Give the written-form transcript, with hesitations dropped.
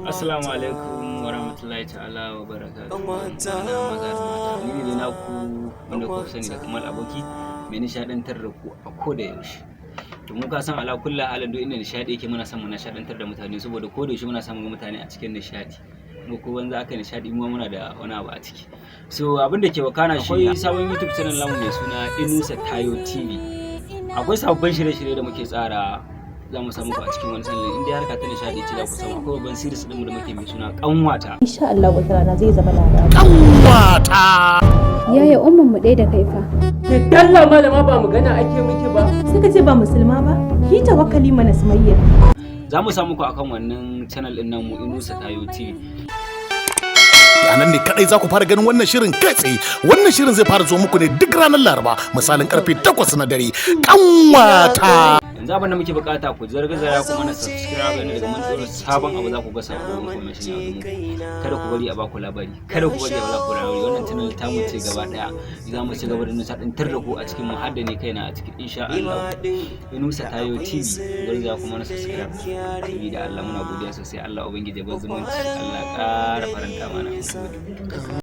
Assalamu alaikum wa rahmatullahi ta'ala wa barakatuhu. Maza da mata. Ni ne naku wanda ku sani da Kamal Aboki mai nishadantar da ku a koda yaushe. To mu ka san ala kullu halin duk inda nishadi yake muna son mu nishadantar da mutane saboda koda yaushe muna son mu ga mutane a cikin nishadi. Mu ko banza aka nishadi mu muna da wani abu a ciki. So abin da ke wakana shi akwai sabon YouTube channel namu mai suna Inusa Tayo TV. Akwai sababbin shirye-shirye da muke tsara za mu samu ku a cikin wani channel inda harka ta nishadi ce za ku samu akwai babban series din mu da muke mai suna Kanwata. Insha Allah wata rana zai zama labari. Kanwata. Yaya umman mu ɗaya da kai fa. Ke dalla malama ba magana ake miki ba. Suka ce ba musulma ba. Ki tawakkali mana Sumayya. Za mu samu ku akan wannan channel din nan mu Inusa Tayo TV. A nan ne kadai za ku fara ganin wannan shirin kai tsaye. Wannan shirin zai fara zo muku ne duk ranar Laraba misalin karfe 8 na dare. Kanwata. Yanzu abin da muke bukata ku zargazaya kuma na subscribe ne daga mun dora sabon abu za ku ga sabon information a muku. Kada ku bari a baku labari. Kada ku bari a baku labari. Wannan channel ta mu ce gaba daya. Za mu ci gaba da nisadantar da ku a cikin mu har da ne kaina a cikin insha Allah. Inusa Tayo TV zargazaya kuma na subscribe. Sabida Allah muna godiya sosai. Allah ubangiji ya bar zumunci. Allah ƙara faranta mana.